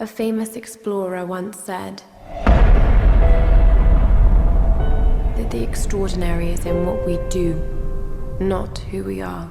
A famous explorer once said that the extraordinary is in what we do, not who we are.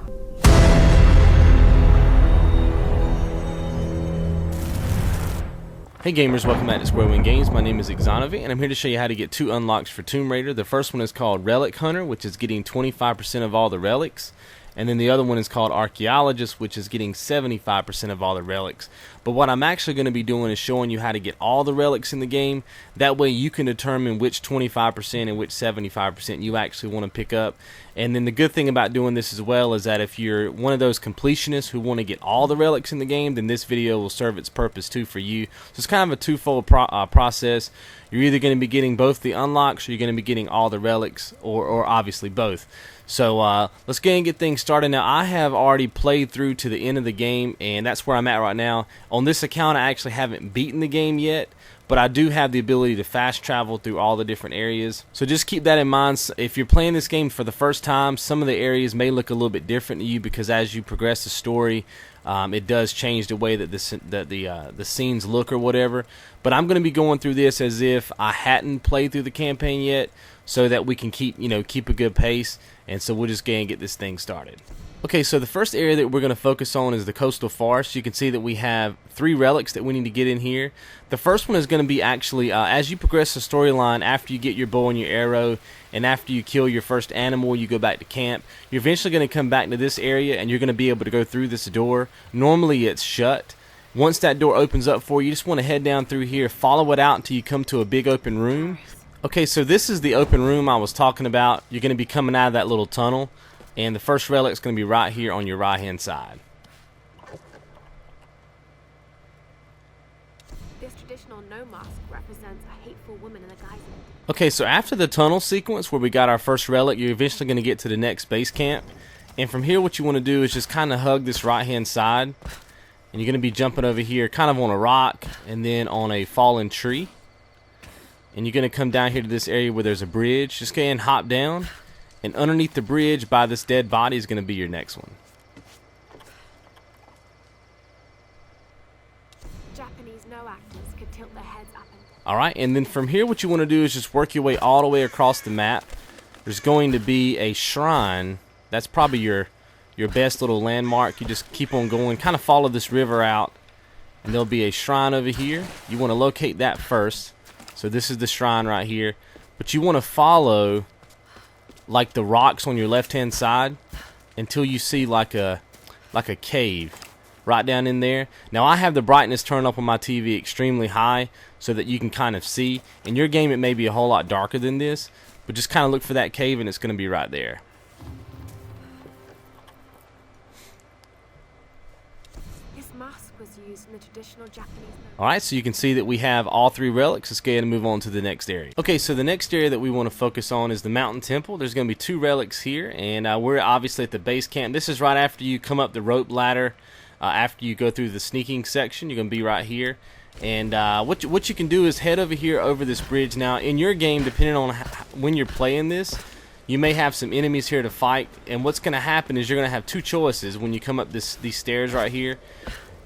Hey gamers, welcome back to Square Win Games. My name is Ixanovi, and I'm here to show you how to get 2 unlocks for Tomb Raider. The first one is called Relic Hunter, which is getting 25% of all the relics. And then the other one is called Archaeologist, which is getting 75% of all the relics. But what I'm actually going to be doing is showing you how to get all the relics in the game. That way you can determine which 25% and which 75% you actually want to pick up. And then the good thing about doing this as well is that if you're one of those completionists who want to get all the relics in the game, then this video will serve its purpose too for you. So it's kind of a twofold process. You're either going to be getting both the unlocks or you're going to be getting all the relics, or obviously both. So let's go ahead and get things started. Now I have already played through to the end of the game, and that's where I'm at right now. On this account I actually haven't beaten the game yet, but I do have the ability to fast travel through all the different areas. So just keep that in mind. If you're playing this game for the first time, some of the areas may look a little bit different to you because as you progress the story, it does change the way that the scenes look or whatever. But I'm going to be going through this as if I hadn't played through the campaign yet, so that we can keep a good pace. And so we'll just go ahead and get this thing started. Okay, so the first area that we're going to focus on is the coastal forest. You can see that we have 3 relics that we need to get in here. The first one is going to be actually as you progress the storyline, after you get your bow and your arrow, and after you kill your first animal, you go back to camp. You're eventually going to come back to this area, and you're going to be able to go through this door. Normally it's shut. Once that door opens up for you, you just want to head down through here, follow it out until you come to a big open room. Okay, so this is the open room I was talking about. You're going to be coming out of that little tunnel, and the first relic is going to be right here on your right hand side. This traditional Noh Mask represents a hateful woman in a guise. Okay, so after the tunnel sequence where we got our first relic, you're eventually going to get to the next base camp. And from here what you want to do is just kind of hug this right hand side. And you're going to be jumping over here kind of on a rock and then on a fallen tree. And you're going to come down here to this area where there's a bridge. Just go ahead and hop down. And underneath the bridge by this dead body is going to be your next one. Japanese Noh actors could tilt their heads up and Alright, and then from here what you want to do is just work your way all the way across the map. There's going to be a shrine. That's probably your best little landmark. You just keep on going, kind of follow this river out, and there'll be a shrine over here. You want to locate that first. So this is the shrine right here, but you want to follow like the rocks on your left hand side until you see like a cave right down in there. Now I have the brightness turned up on my TV extremely high so that you can kind of see. In your game it may be a whole lot darker than this, but just kind of look for that cave and it's going to be right there. this mask was used in the traditional Japanese Alright, so you can see that we have all 3 relics. Let's go ahead and move on to the next area. Okay, so the next area that we want to focus on is the mountain temple. There's going to be 2 relics here, and we're obviously at the base camp. This is right after you come up the rope ladder. After you go through the sneaking section, you're going to be right here. And what you can do is head over here over this bridge. Now, in your game, depending on when you're playing this, you may have some enemies here to fight. And what's going to happen is you're going to have 2 choices when you come up these stairs right here.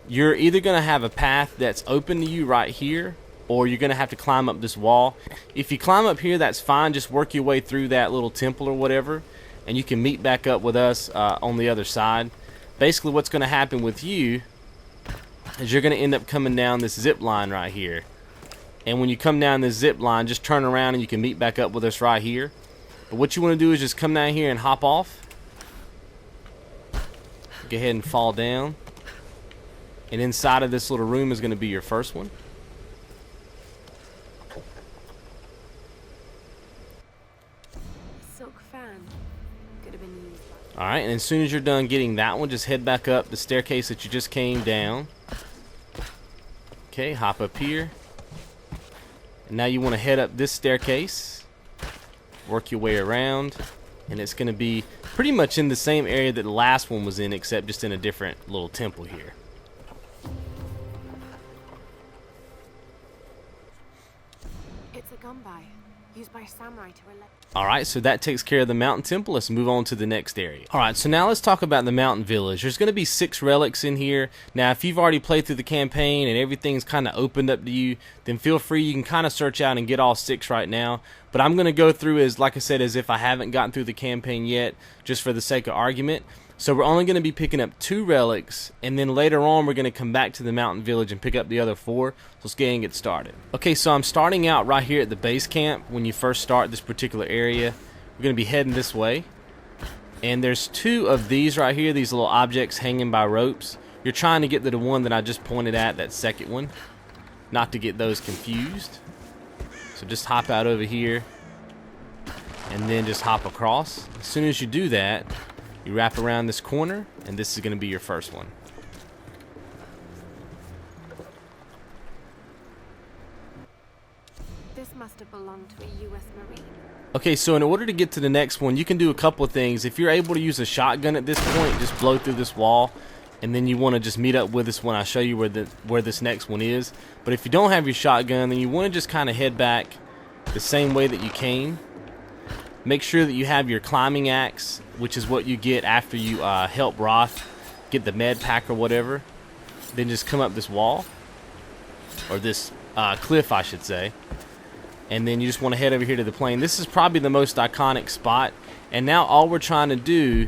You're either going to have a path that's open to you right here, or you're going to have to climb up this wall. If you climb up here, that's fine. Just work your way through that little temple or whatever, and you can meet back up with us on the other side. Basically, what's going to happen with you is you're going to end up coming down this zip line right here. And when you come down this zip line, just turn around and you can meet back up with us right here. But what you want to do is just come down here and hop off. Go ahead and fall down. And inside of this little room is going to be your first one. silk fan could have been used. Alright, and as soon as you're done getting that one, just head back up the staircase that you just came down. Okay, hop up here. And now you want to head up this staircase. Work your way around. And it's going to be pretty much in the same area that the last one was in, except just in a different little temple here. It's a Gunbai. Used by samurai to elect. Alright, so that takes care of the mountain temple. Let's move on to the next area. Alright, so now let's talk about the mountain village. There's going to be 6 relics in here. Now, if you've already played through the campaign and everything's kind of opened up to you, then feel free. You can kind of search out and get all 6 right now. But I'm going to go through, as like I said, as if I haven't gotten through the campaign yet, just for the sake of argument. So we're only going to be picking up 2 relics, and then later on we're going to come back to the mountain village and pick up the other 4. So let's go ahead and get started. Okay, so I'm starting out right here at the base camp. When you first start this particular area, we're going to be heading this way. And there's 2 of these right here, these little objects hanging by ropes. You're trying to get to the one that I just pointed at, that second one. Not to get those confused. So just hop out over here, and then just hop across. As soon as you do that, you wrap around this corner, and this is going to be your first one. This must have belonged to a U.S. Marine. Okay, so in order to get to the next one, you can do a couple of things. If you're able to use a shotgun at this point, just blow through this wall, and then you want to just meet up with us when I show you where this next one is. But if you don't have your shotgun, then you want to just kind of head back the same way that you came. Make sure that you have your climbing axe, which is what you get after you help Roth get the med pack or whatever. Then just come up this wall, or this cliff I should say, and then you just want to head over here to the plain. This is probably the most iconic spot, and now all we're trying to do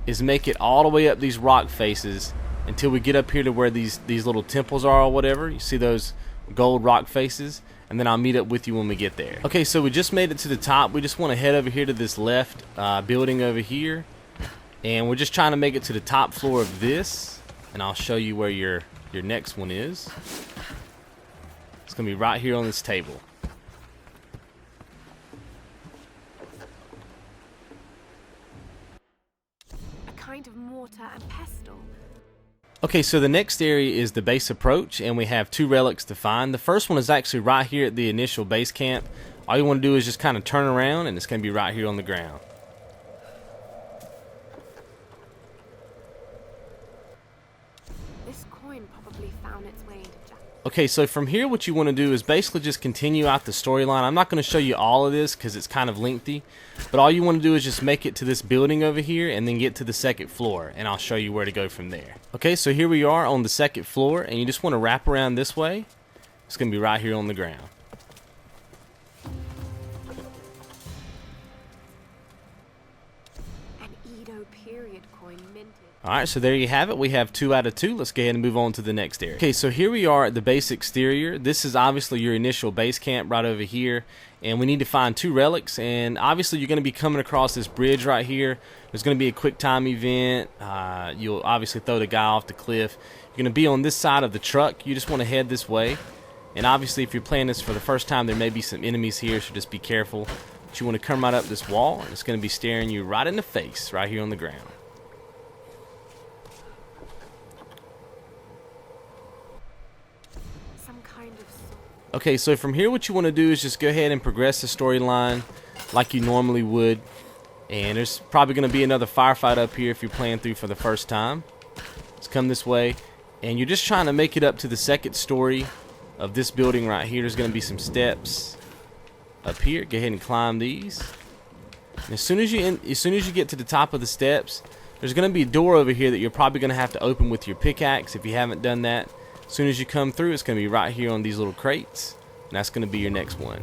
is make it all the way up these rock faces until we get up here to where these little temples are or whatever. You see those gold rock faces? And then I'll meet up with you when we get there. Okay, so we just made it to the top. We just want to head over here to this left building over here. And we're just trying to make it to the top floor of this. And I'll show you where your next one is. It's going to be right here on this table. A kind of mortar and pestle. Okay, so the next area is the base approach, and we have 2 relics to find. The first one is actually right here at the initial base camp. All you want to do is just kind of turn around, and it's going to be right here on the ground. This coin probably found its way into Japan. Okay, so from here what you want to do is basically just continue out the storyline. I'm not going to show you all of this because it's kind of lengthy, but all you want to do is just make it to this building over here and then get to the second floor, and I'll show you where to go from there. Okay, so here we are on the second floor, and you just want to wrap around this way. It's going to be right here on the ground. An Edo period coin minted. Alright, so there you have it. We have 2 out of 2. Let's go ahead and move on to the next area. Okay, so here we are at the base exterior. This is obviously your initial base camp right over here. And we need to find 2 relics. And obviously you're going to be coming across this bridge right here. There's going to be a quick time event. You'll obviously throw the guy off the cliff. You're going to be on this side of the truck. You just want to head this way. And obviously if you're playing this for the first time, there may be some enemies here, so just be careful. But you want to come right up this wall, and it's going to be staring you right in the face right here on the ground. Okay, so from here what you want to do is just go ahead and progress the storyline like you normally would. And there's probably going to be another firefight up here if you're playing through for the first time. Let's come this way. And you're just trying to make it up to the second story of this building right here. There's going to be some steps up here. Go ahead and climb these. And as soon as you get to the top of the steps, there's going to be a door over here that you're probably going to have to open with your pickaxe if you haven't done that. As soon as you come through, it's going to be right here on these little crates, and that's going to be your next one.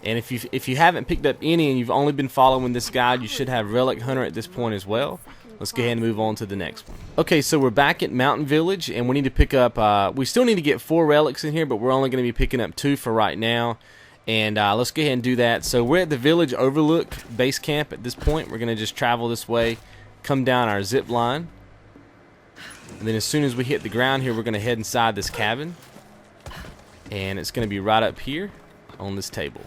And if you haven't picked up any and you've only been following this guide, you should have Relic Hunter at this point as well. Let's go ahead and move on to the next one. Okay, so we're back at Mountain Village, and we need to pick up, we still need to get 4 relics in here, but we're only going to be picking up 2 for right now. And let's go ahead and do that. So we're at the Village Overlook base camp at this point. We're going to just travel this way, come down our zip line. And then as soon as we hit the ground here, we're going to head inside this cabin. And it's going to be right up here on this table.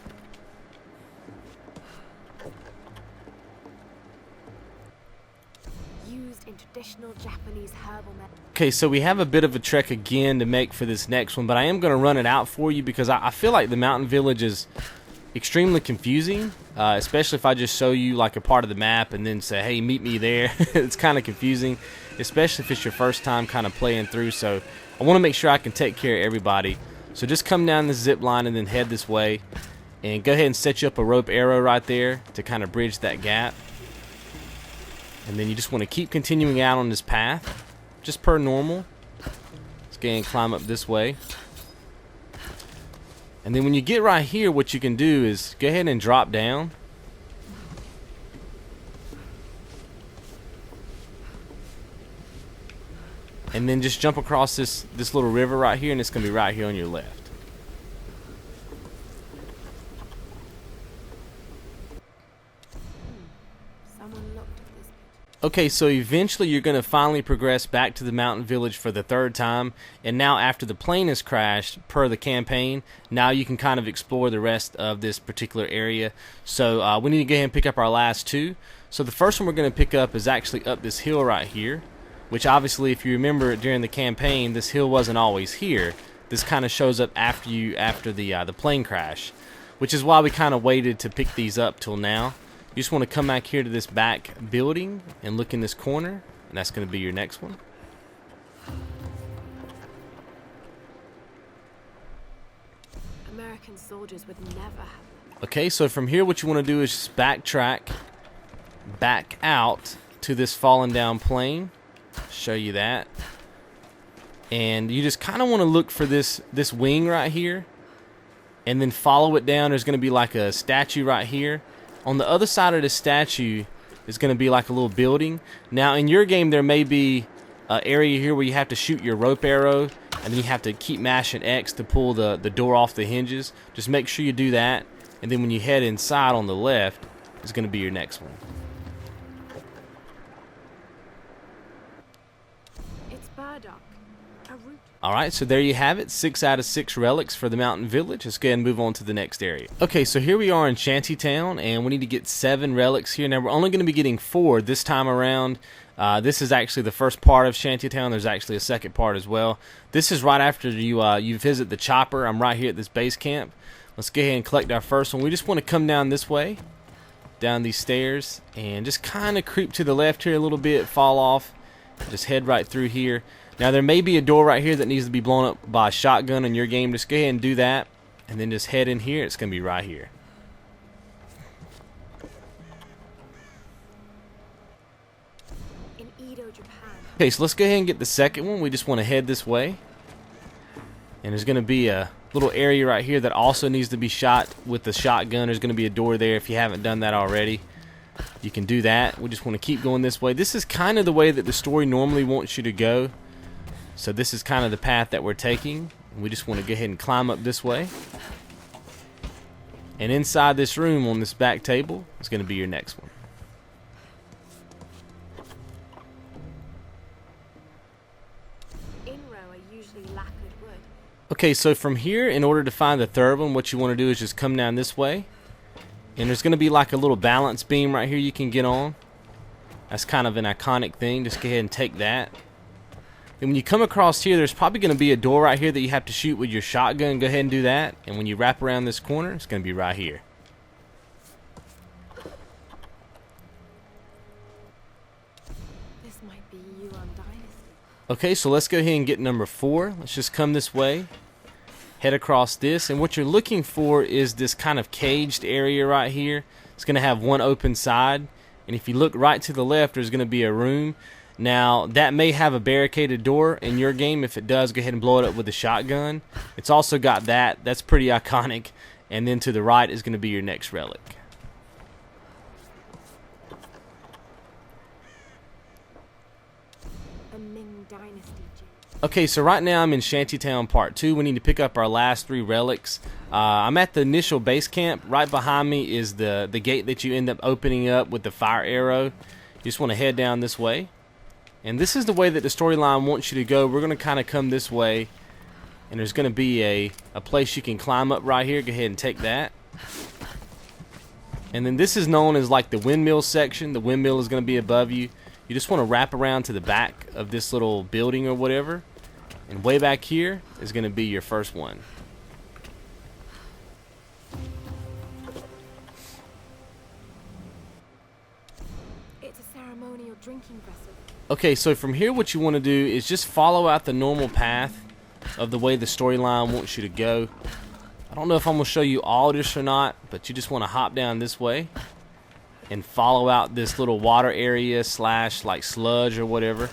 Used in traditional Japanese herbal medicine. Okay, so we have a bit of a trek again to make for this next one, but I am going to run it out for you because I feel like the Mountain Village is extremely confusing, especially if I just show you like a part of the map and then say, hey, meet me there. It's kind of confusing, especially if it's your first time kind of playing through, so I want to make sure I can take care of everybody. So just come down the zip line and then head this way, And go ahead and set you up a rope arrow right there to kind of bridge that gap. And then you just want to keep continuing out on this path, just per normal. Let's go ahead and climb up this way. And then when you get right here, what you can do is go ahead and drop down. And then just jump across this little river right here, and it's going to be right here on your left. Okay, so eventually you're going to finally progress back to the mountain village for the third time, and now after the plane has crashed, per the campaign, now you can kind of explore the rest of this particular area. So we need to go ahead and pick up our last two. So the first one we're going to pick up is actually up this hill right here, which obviously if you remember during the campaign, this hill wasn't always here. This kind of shows up after the plane crash, which is why we kind of waited to pick these up till now. You just want to come back here to this back building and look in this corner, and that's going to be your next one. American soldiers would never have them. Okay, so from here what you want to do is just backtrack back out to this fallen down plane. Show you that. And you just kind of want to look for this wing right here, and then follow it down. There's going to be like a statue right here. On the other side of the statue is going to be like a little building. Now in your game there may be an area here where you have to shoot your rope arrow, and then you have to keep mashing X to pull the door off the hinges. Just make sure you do that, and then when you head inside on the left is going to be your next one. It's burdock. A root. Alright, so there you have it. 6 out of 6 relics for the mountain village. Let's go ahead and move on to the next area. Okay, so here we are in Shantytown, and we need to get 7 relics here. Now we're only going to be getting 4 this time around. This is actually the first part of Shantytown. There's actually a second part as well. This is right after you visit the chopper. I'm right here at this base camp. Let's go ahead and collect our first one. We just want to come down this way, down these stairs, and just kind of creep to the left here a little bit, fall off, just head right through here. Now there may be a door right here that needs to be blown up by a shotgun in your game. Just go ahead and do that, and then just head in here. It's going to be right here. In Edo, Japan. Okay, so let's go ahead and get the second one. We just want to head this way, and there's going to be a little area right here that also needs to be shot with the shotgun. There's going to be a door there if you haven't done that already. You can do that. We just want to keep going this way. This is kind of the way that the story normally wants you to go. So this is kind of the path that we're taking. We just want to go ahead and climb up this way. And inside this room on this back table is going to be your next one. Inro are usually lacquered wood. Okay, so from here, in order to find the third one, what you want to do is just come down this way. And there's going to be like a little balance beam right here you can get on. That's kind of an iconic thing. Just go ahead and take that. And when you come across here, there's probably going to be a door right here that you have to shoot with your shotgun. Go ahead and do that. And when you wrap around this corner, it's going to be right here. This might be you on Dynasty. Okay, so let's go ahead and get number 4. Let's just come this way. Head across this. And what you're looking for is this kind of caged area right here. It's going to have one open side. And if you look right to the left, there's going to be a room. Now, that may have a barricaded door in your game. If it does, go ahead and blow it up with a shotgun. It's also got that. That's pretty iconic. And then to the right is going to be your next relic. A Ming Dynasty Jade. Okay, so right now I'm in Shantytown Part 2. We need to pick up our last 3 relics. I'm at the initial base camp. Right behind me is the gate that you end up opening up with the fire arrow. You just want to head down this way. And this is the way that the storyline wants you to go. We're going to kind of come this way. And there's going to be a place you can climb up right here. Go ahead and take that. And then this is known as like the windmill section. The windmill is going to be above you. You just want to wrap around to the back of this little building or whatever. And way back here is going to be your first one. It's a ceremonial drinking vessel. Okay, so from here what you want to do is just follow out the normal path of the way the storyline wants you to go. I don't know if I'm going to show you all this or not, but you just want to hop down this way and follow out this little water area slash like sludge or whatever.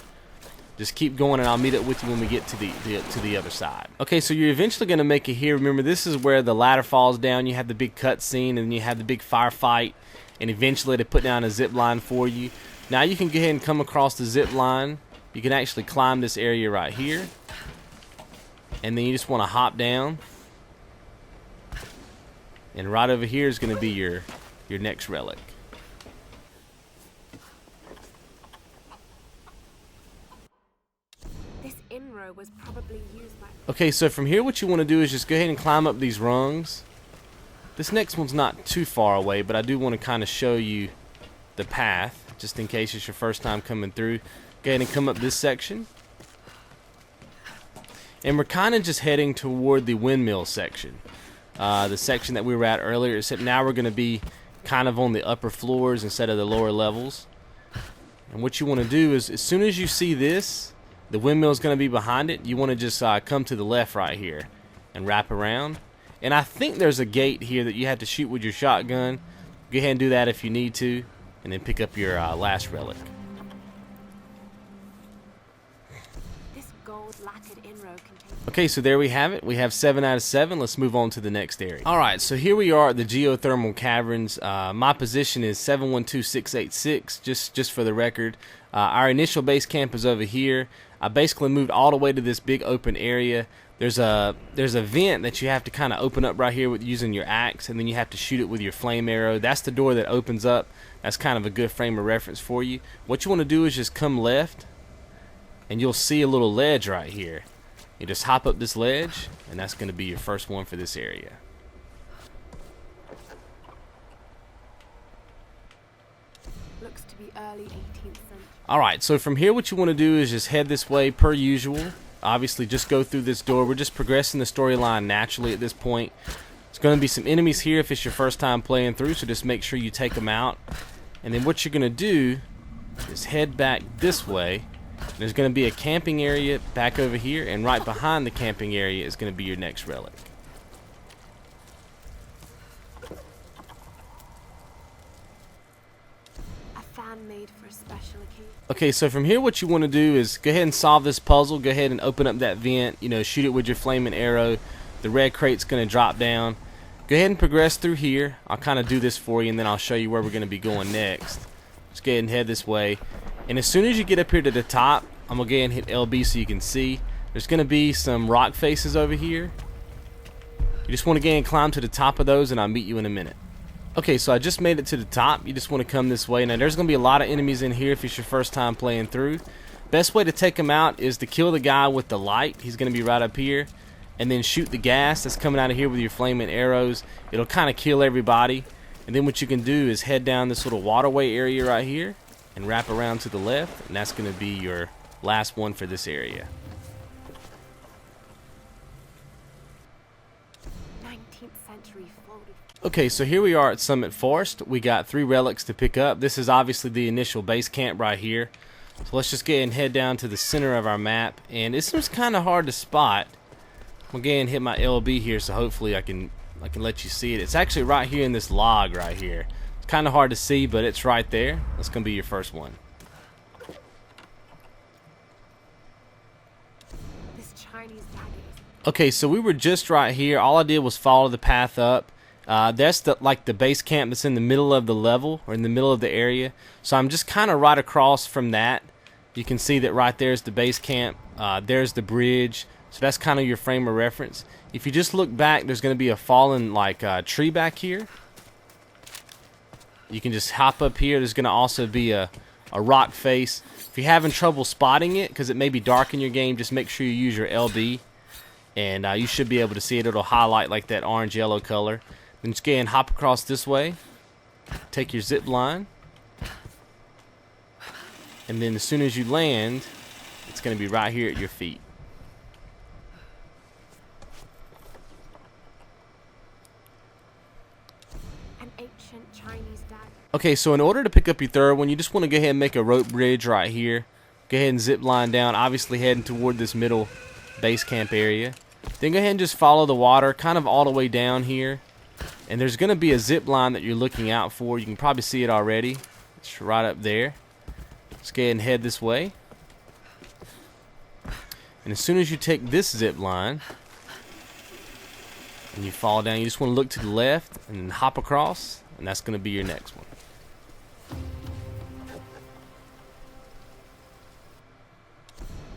Just keep going and I'll meet up with you when we get to the other side. Okay, so you're eventually going to make it here. Remember, this is where the ladder falls down. You have the big cutscene and then you have the big firefight, and eventually they put down a zip line for you. Now you can go ahead and come across the zip line. You can actually climb this area right here, and then you just want to hop down, and right over here is going to be your next relic. This Inro was probably used by... Okay, so from here what you want to do is just go ahead and climb up these rungs. This next one's not too far away, but I do want to kind of show you the path, just in case it's your first time coming through. Go ahead and come up this section. And we're kind of just heading toward the windmill section. The section that we were at earlier, except now we're going to be kind of on the upper floors instead of the lower levels. And what you want to do is, as soon as you see this, the windmill is going to be behind it. You want to just come to the left right here and wrap around. And I think there's a gate here that you have to shoot with your shotgun. Go ahead and do that if you need to, and then pick up your last relic. This gold lacquered Inro contains... Okay, so there we have it. We have 7 out of 7. Let's move on to the next area. Alright, so here we are at the geothermal caverns. My position is 712686, just for the record. Our initial base camp is over here. I basically moved all the way to this big open area. There's a vent that you have to kind of open up right here with using your axe, and then you have to shoot it with your flame arrow. That's the door that opens up. That's kind of a good frame of reference for you. What you want to do is just come left, and you'll see a little ledge right here. You just hop up this ledge, and that's going to be your first one for this area. Looks to be early 18th century. Alright, so from here what you want to do is just head this way per usual. Obviously just go through this door. We're just progressing the storyline naturally at this point. There's going to be some enemies here if it's your first time playing through, so just make sure you take them out. And then what you're going to do is head back this way. There's going to be a camping area back over here, and right behind the camping area is going to be your next relic. A fan made for a special occasion. Okay, so from here what you want to do is go ahead and solve this puzzle. Go ahead and open up that vent, shoot it with your flaming arrow. The red crate's going to drop down. Go ahead and progress through here. I'll kind of do this for you, and then I'll show you where we're going to be going next. Just go ahead and head this way. And as soon as you get up here to the top, I'm going to go ahead and hit LB so you can see. There's going to be some rock faces over here. You just want to go ahead and climb to the top of those, and I'll meet you in a minute. Okay, so I just made it to the top. You just want to come this way. Now, there's going to be a lot of enemies in here if it's your first time playing through. Best way to take them out is to kill the guy with the light. He's going to be right up here. And then shoot the gas that's coming out of here with your flaming arrows. It'll kind of kill everybody. And then what you can do is head down this little waterway area right here and wrap around to the left. And that's going to be your last one for this area. 19th century folded. Okay, so here we are at Summit Forest. We got 3 relics to pick up. This is obviously the initial base camp right here. So let's just go ahead and head down to the center of our map. And this one's kind of hard to spot. I'm going to go ahead and hit my LB here, so hopefully I can let you see it. It's actually right here in this log right here. It's kind of hard to see, but it's right there. That's going to be your first one. This Chinese dagger is... Okay, so we were just right here. All I did was follow the path up. That's the base camp that's in the middle of the level, or in the middle of the area. So I'm just kind of right across from that. You can see that right there's the base camp. There's the bridge. So that's kind of your frame of reference. If you just look back, there's going to be a fallen tree back here. You can just hop up here. There's going to also be a rock face. If you're having trouble spotting it, because it may be dark in your game, just make sure you use your LB. And you should be able to see it. It'll highlight like that orange-yellow color. Then just go ahead and hop across this way. Take your zip line. And then as soon as you land, it's going to be right here at your feet. Ancient Chinese dagger. Okay, so in order to pick up your third one, you just want to go ahead and make a rope bridge right here. Go ahead and zip line down, obviously heading toward this middle base camp area. Then go ahead and just follow the water kind of all the way down here. And there's going to be a zip line that you're looking out for. You can probably see it already. It's right up there. Let's go ahead and head this way. And as soon as you take this zip line and you fall down, you just want to look to the left and then hop across, and that's going to be your next one.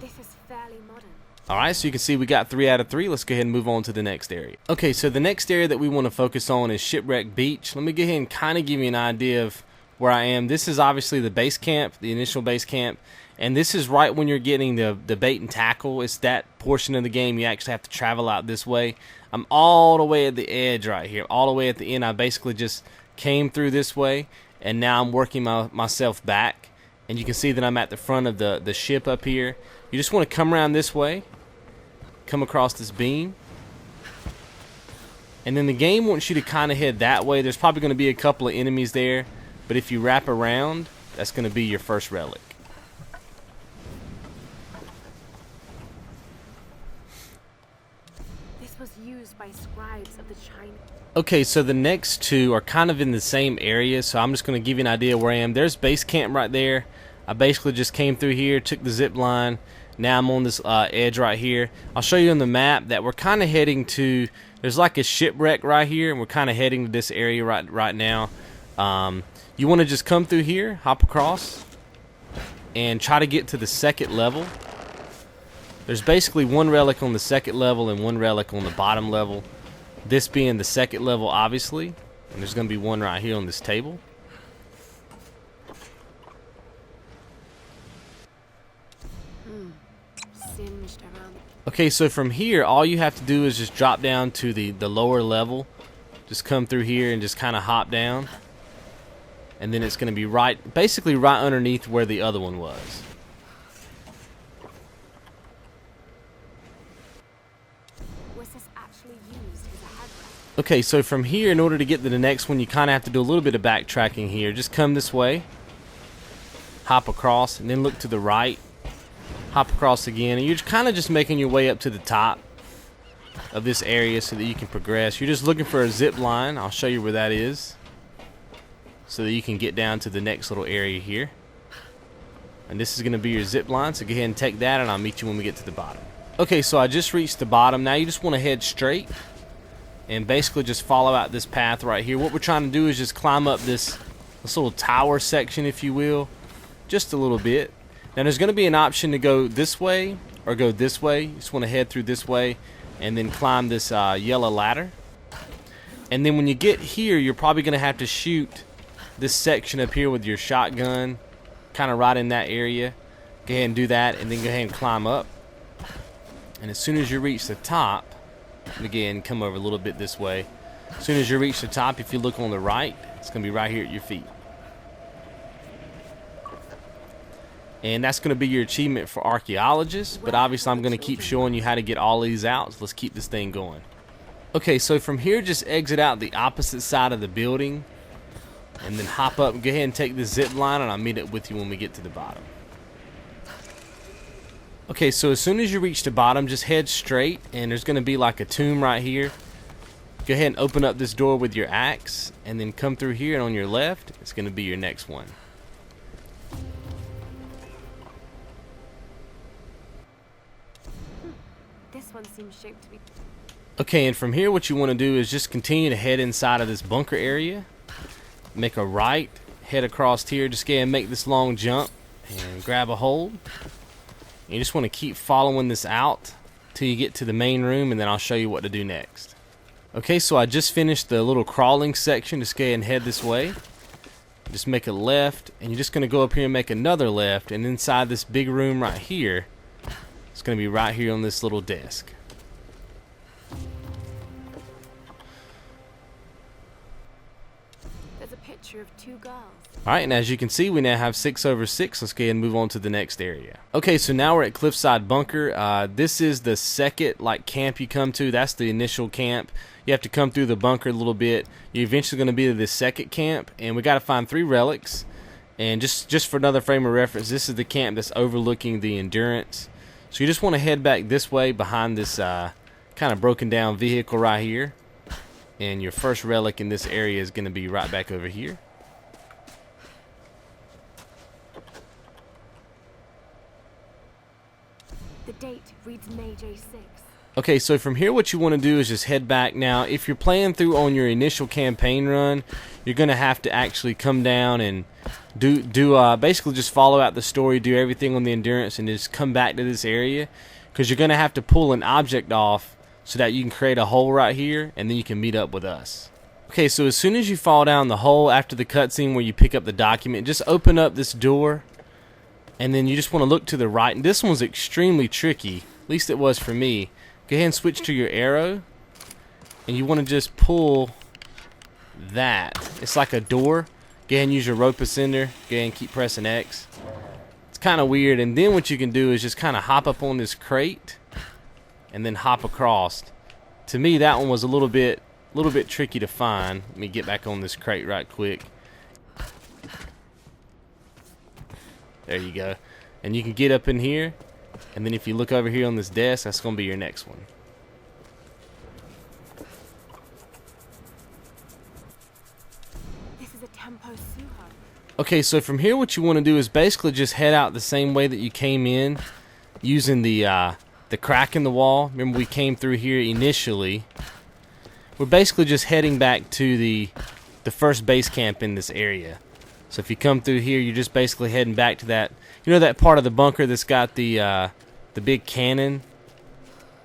This is fairly modern. Alright, so you can see we got 3 out of 3. Let's go ahead and move on to the next area. Okay, so the next area that we want to focus on is Shipwreck Beach. Let me go ahead and kind of give you an idea of where I am. This is obviously the base camp, the initial base camp. And this is right when you're getting the bait and tackle. It's that portion of the game you actually have to travel out this way. I'm all the way at the edge right here. All the way at the end. I basically just came through this way. And now I'm working myself back. And you can see that I'm at the front of the ship up here. You just want to come around this way. Come across this beam. And then the game wants you to kind of head that way. There's probably going to be a couple of enemies there. But if you wrap around, that's going to be your first relic. Used by scribes of the China. Okay, so the next two are kind of in the same area, so I'm just going to give you an idea where I am. There's base camp right there. I basically just came through here, took the zip line. Now I'm on this edge right here. I'll show you on the map that we're kind of heading to, there's like a shipwreck right here, and we're kind of heading to this area right now. You want to just come through here, hop across, and try to get to the second level. There's basically one relic on the second level and one relic on the bottom level. This being the second level, obviously. And there's going to be one right here on this table. Singed around. Okay, so from here, all you have to do is just drop down to the lower level. Just come through here and just kind of hop down. And then it's going to be basically right underneath where the other one was. Okay, so from here, in order to get to the next one, you kind of have to do a little bit of backtracking here. Just come this way, hop across, and then look to the right, hop across again, and you're kind of just making your way up to the top of this area so that you can progress. You're just looking for a zip line. I'll show you where that is so that you can get down to the next little area here. And this is going to be your zip line, so go ahead and take that, and I'll meet you when we get to the bottom. Okay, so I just reached the bottom. Now you just want to head straight and basically just follow out this path right here. What we're trying to do is just climb up this little tower section, if you will, just a little bit. Now there's going to be an option to go this way or go this way. You just want to head through this way and then climb this yellow ladder. And then when you get here, you're probably going to have to shoot this section up here with your shotgun, kind of right in that area. Go ahead and do that, and then go ahead and climb up. And as soon as you reach the top, again, come over a little bit this way. As soon as you reach the top, if you look on the right, it's going to be right here at your feet. And that's going to be your achievement for Archaeologist. But obviously, I'm going to keep showing you how to get all these out. So let's keep this thing going. Okay, so from here, just exit out the opposite side of the building. And then hop up and go ahead and take the zip line. And I'll meet up with you when we get to the bottom. Okay, so as soon as you reach the bottom, just head straight, and there's going to be like a tomb right here. Go ahead and open up this door with your axe, and then come through here, and on your left, it's going to be your next one. This one seems shaped to be... Okay, and from here, what you want to do is just continue to head inside of this bunker area. Make a right, head across here, just go ahead and make this long jump, and grab a hold. You just want to keep following this out till you get to the main room, and then I'll show you what to do next. Okay, so I just finished the little crawling section. Just go ahead and head this way. Just make a left, and you're just going to go up here and make another left, and inside this big room right here, it's going to be right here on this little desk. There's a picture of two girls. Alright, and as you can see, we now have 6 over 6. Let's go ahead and move on to the next area. Okay, so now we're at Cliffside Bunker. This is the second camp you come to. That's the initial camp. You have to come through the bunker a little bit. You're eventually going to be to the second camp, and we got to find 3 relics. And just for another frame of reference, this is the camp that's overlooking the Endurance. So you just want to head back this way behind this kind of broken down vehicle right here. And your first relic in this area is going to be right back over here. The date reads May J6. Okay, so from here what you want to do is just head back. Now, if you're playing through on your initial campaign run, you're going to have to actually come down and basically just follow out the story, do everything on the endurance, and just come back to this area, because you're going to have to pull an object off so that you can create a hole right here, and then you can meet up with us. Okay, so as soon as you fall down the hole after the cutscene where you pick up the document, just open up this door, and then you just want to look to the right. And this one's extremely tricky, at least it was for me. Go ahead and switch to your arrow, and you want to just pull that. It's like a door. Go ahead and use your rope ascender. Go ahead and keep pressing X. It's kind of weird. And then what you can do is just kind of hop up on this crate and then hop across. To me, that one was a little bit tricky to find. Let me get back on this crate right quick. There you go. And you can get up in here, and then if you look over here on this desk, that's going to be your next one. This is a Tempo Suho. Okay, so from here what you want to do is basically just head out the same way that you came in, using the crack in the wall. Remember, we came through here initially. We're basically just heading back to the first base camp in this area. So if you come through here, you're just basically heading back to that, you know, that part of the bunker that's got the big cannon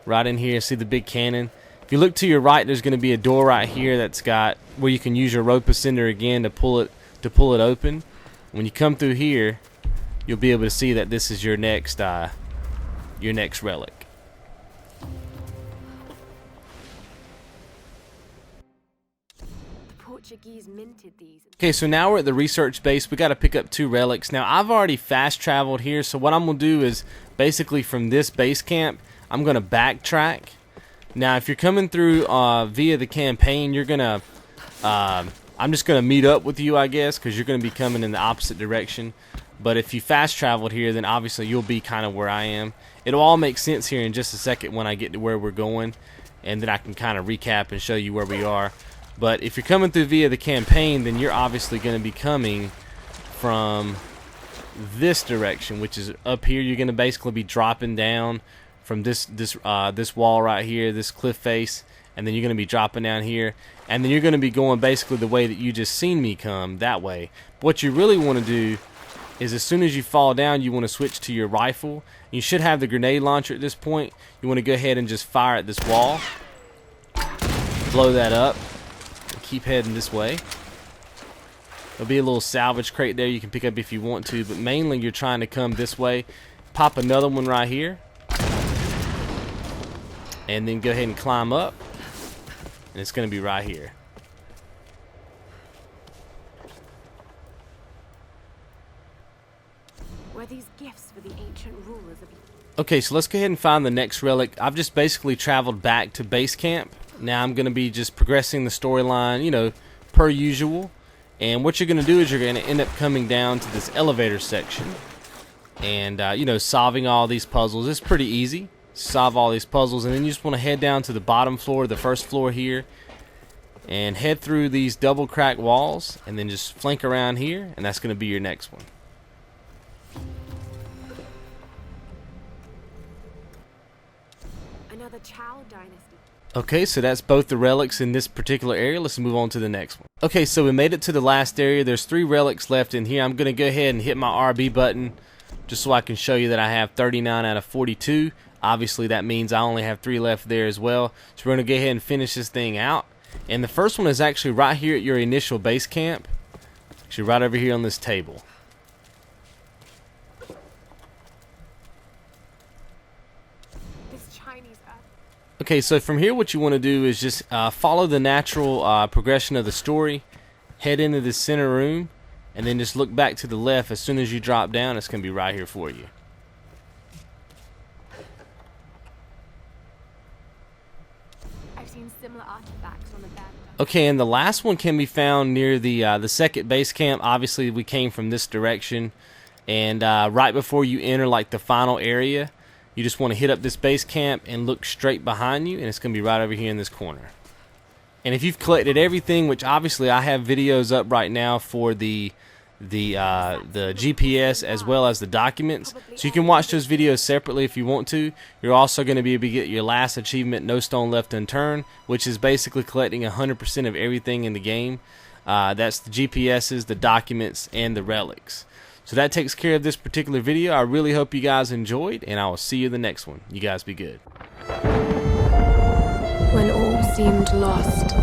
right in here. See the big cannon? If you look to your right, there's going to be a door right here that's got where you can use your rope ascender again to pull it open. When you come through here, you'll be able to see that this is your next relic. Portuguese minted these. Okay, so now we're at the research base. We got to pick up 2 relics. Now, I've already fast traveled here, so what I'm going to do is basically from this base camp, I'm going to backtrack. Now, if you're coming through via the campaign, you're going to, I'm just going to meet up with you, I guess, because you're going to be coming in the opposite direction. But if you fast traveled here, then obviously you'll be kind of where I am. It'll all make sense here in just a second when I get to where we're going, and then I can kind of recap and show you where we are. But if you're coming through via the campaign, then you're obviously going to be coming from this direction, which is up here. You're going to basically be dropping down from this wall right here, this cliff face, and then you're going to be dropping down here, and then you're going to be going basically the way that you just seen me come, that way. But what you really want to do is, as soon as you fall down, you want to switch to your rifle. You should have the grenade launcher at this point. You want to go ahead and just fire at this wall, blow that up. Keep heading this way. There'll be a little salvage crate there you can pick up if you want to, but mainly you're trying to come this way. Pop another one right here, and then go ahead and climb up, and it's going to be right here. Were these gifts for the ancient rulers of... Okay, so let's go ahead and find the next relic. I've just basically traveled back to base camp. Now I'm going to be just progressing the storyline, you know, per usual. And what you're going to do is you're going to end up coming down to this elevator section. And, you know, solving all these puzzles. It's pretty easy. Solve all these puzzles. And then you just want to head down to the bottom floor, the first floor here. And head through these double crack walls. And then just flank around here. And that's going to be your next one. Another Chou Dynasty. Okay, so that's both the relics in this particular area. Let's move on to the next one. Okay, so we made it to the last area. There's 3 relics left in here. I'm going to go ahead and hit my RB button just so I can show you that I have 39 out of 42. Obviously, that means I only have 3 left there as well. So we're going to go ahead and finish this thing out. And the first one is actually right here at your initial base camp. Actually, right over here on this table. Okay, so from here what you want to do is just follow the natural progression of the story, head into the center room, and then just look back to the left. As soon as you drop down, it's going to be right here for you. I've seen similar artifacts on the bed. Okay, and the last one can be found near the second base camp. Obviously, we came from this direction, and right before you enter like the final area, you just want to hit up this base camp and look straight behind you, and it's going to be right over here in this corner. And if you've collected everything, which obviously I have videos up right now for the GPS as well as the documents, so you can watch those videos separately if you want to. You're also going to be able to get your last achievement, No Stone Left Unturned, which is basically collecting 100% of everything in the game. That's the GPSs, the documents, and the relics. So that takes care of this particular video. I really hope you guys enjoyed, and I will see you in the next one. You guys be good. When all seemed lost,